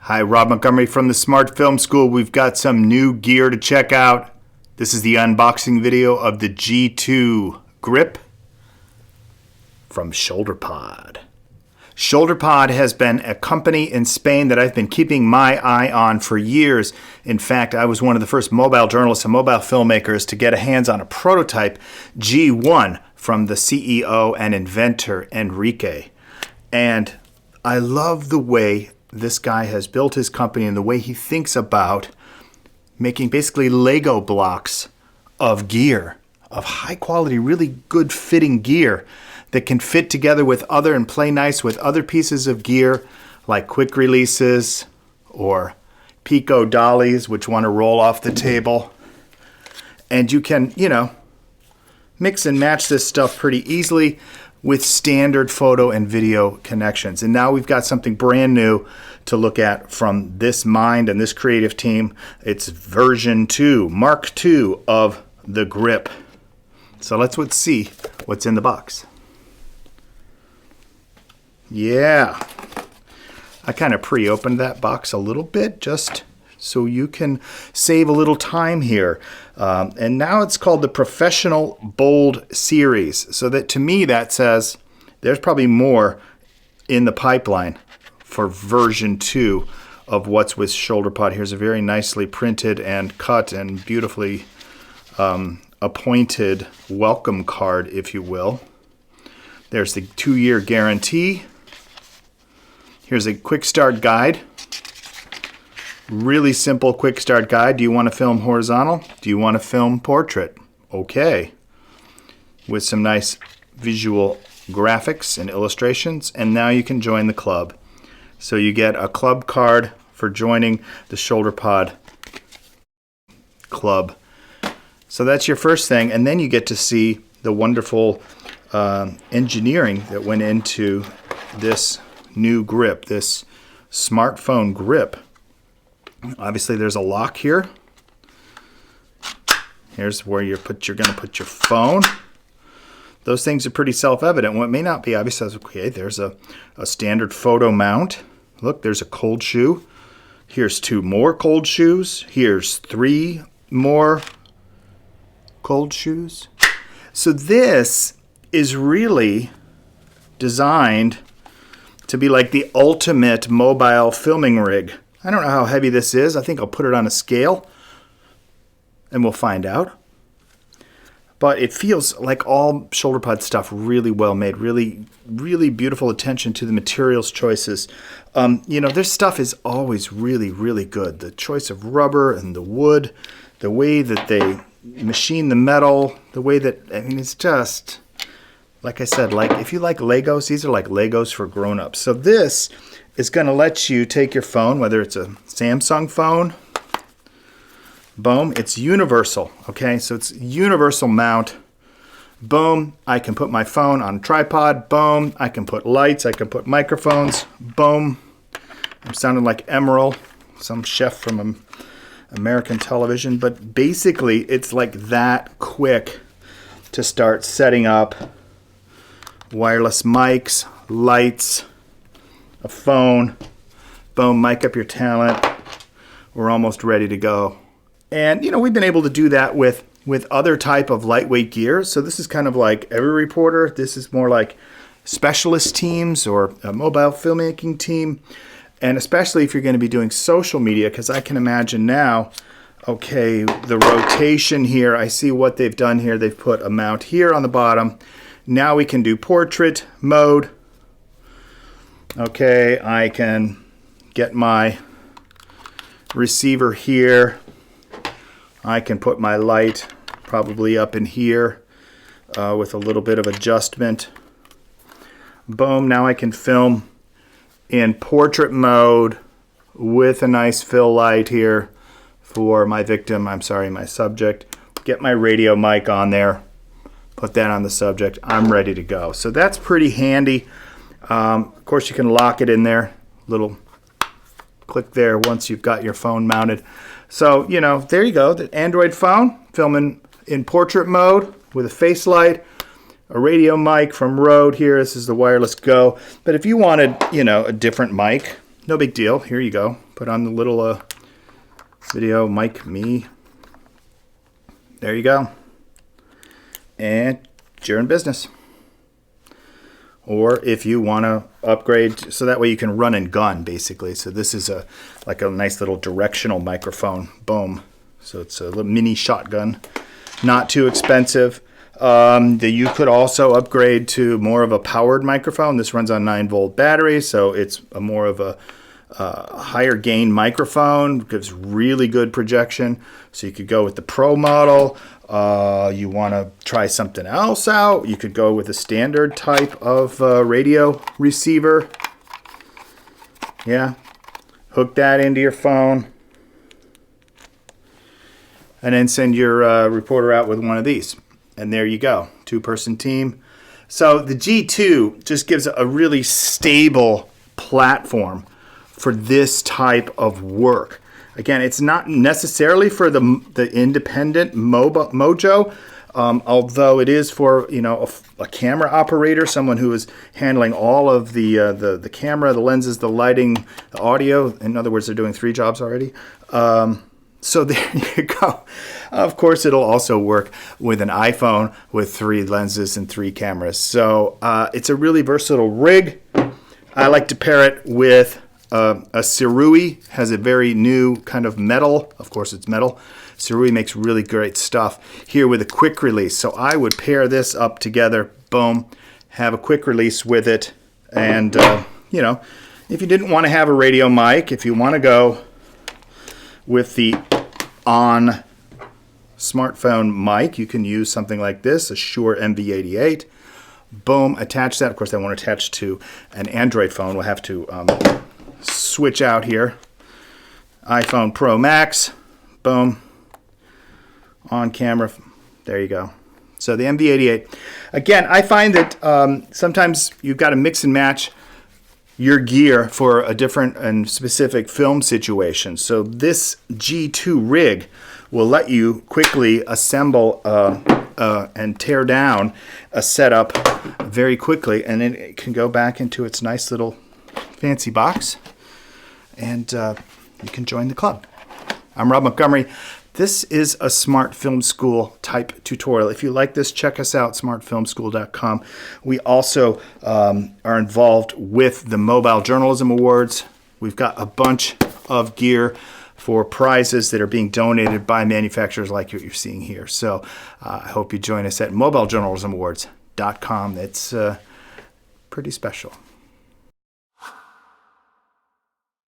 Hi, Rob Montgomery from the Smart Film School. We've got some new gear to check out. This is the unboxing video of the G2 grip from Shoulderpod. Shoulderpod has been a company in Spain that I've been keeping my eye on for years. In fact, I was one of the first mobile journalists and mobile filmmakers to get a hands on a prototype G1 from the CEO and inventor Enrique. And I love the way this guy has built his company and the way he thinks about making basically Lego blocks of gear, of high quality, really good fitting gear that can fit together with other and play nice with other pieces of gear like quick releases or Pico dollies, which want to roll off the table. And you can, mix and match this stuff pretty easily with standard photo and video connections. And now we've got something brand new to look at from this mind and this creative team. It's version 2, Mark 2 of the grip. So let's see what's in the box. Yeah, I kind of pre-opened that box a little bit just so you can save a little time here. And now it's called the Professional Bold Series. So that to me that says there's probably more in the pipeline for version 2 of what's with Shoulderpod. Here's a very nicely printed and cut and beautifully appointed welcome card, if you will. There's the 2-year guarantee. Here's a quick start guide. Really simple quick start guide. Do you want to film horizontal? Do you want to film portrait? Okay. With some nice visual graphics and illustrations. And now you can join the club. So you get a club card for joining the Shoulderpod club. So that's your first thing. And then you get to see the wonderful engineering that went into this new grip, this smartphone grip. Obviously there's a lock here. Here's where you're going to put your phone. Those things are pretty self-evident. What may not be obvious is, okay, there's a standard photo mount. Look, there's a cold shoe. Here's 2 more cold shoes. Here's 3 more cold shoes. So this is really designed to be like the ultimate mobile filming rig. I don't know how heavy this is. I think I'll put it on a scale and we'll find out. But it feels like all Shoulderpod stuff really well made, really, really beautiful attention to the materials choices. Their stuff is always really, really good. The choice of rubber and the wood, the way that they machine the metal, the way that, it's just, like I said, like if you like Legos, these are like Legos for grown-ups. So this is going to let you take your phone, whether it's a Samsung phone, boom, it's universal, okay? So it's universal mount, boom, I can put my phone on a tripod, boom, I can put lights, I can put microphones, boom. I'm sounding like Emerald, some chef from American television, but basically it's like that quick to start setting up wireless mics, lights, a phone, boom, mic up your talent. We're almost ready to go. And, we've been able to do that with other type of lightweight gear. So this is kind of like every reporter. This is more like specialist teams or a mobile filmmaking team. And especially if you're going to be doing social media, because I can imagine now, okay, the rotation here, I see what they've done here. They've put a mount here on the bottom. Now we can do portrait mode. Okay, I can get my receiver here. I can put my light probably up in here with a little bit of adjustment. Boom, now I can film in portrait mode with a nice fill light here for my victim, my subject. Get my radio mic on there, put that on the subject. I'm ready to go. So that's pretty handy. Of course, you can lock it in there. Little click there once you've got your phone mounted. So, there you go. The Android phone, filming in portrait mode with a face light, a radio mic from Rode here. This is the Wireless Go. But if you wanted, a different mic, no big deal. Here you go. Put on the little video mic me. There you go. And you're in business. Or if you want to upgrade, so that way you can run and gun, basically. So this is like a nice little directional microphone. Boom. So it's a little mini shotgun. Not too expensive. You could also upgrade to more of a powered microphone. This runs on 9-volt battery, so it's more of a higher gain microphone. Gives really good projection. So you could go with the Pro model. You want to try something else out, you could go with a standard type of radio receiver. Yeah. Hook that into your phone. And then send your reporter out with one of these. And there you go. 2-person team. So the G2 just gives a really stable platform for this type of work. Again, it's not necessarily for the independent mojo, although it is for a camera operator, someone who is handling all of the camera, the lenses, the lighting, the audio. In other words, they're doing 3 jobs already. So there you go. Of course, it'll also work with an iPhone with 3 lenses and 3 cameras. So it's a really versatile rig. I like to pair it with a Sirui. Has a very new kind of metal. Of course, it's metal. Sirui makes really great stuff here with a quick release. So I would pair this up together. Boom. Have a quick release with it. And, if you didn't want to have a radio mic, if you want to go with the on smartphone mic, you can use something like this, a Shure MV88. Boom, attach that. Of course, I won't attach to an Android phone. We'll have to switch out here. iPhone Pro Max. Boom. On camera. There you go. So the MV88. Again, I find that sometimes you've got to mix and match your gear for a different and specific film situation. So this G2 rig will let you quickly assemble and tear down a setup very quickly, and then it can go back into its nice little fancy box, and you can join the club. I'm Rob Montgomery. This is a Smart Film School type tutorial. If you like this, check us out, smartfilmschool.com. We also are involved with the Mobile Journalism Awards. We've got a bunch of gear for prizes that are being donated by manufacturers like what you're seeing here. So I hope you join us at mobilejournalismawards.com. It's pretty special.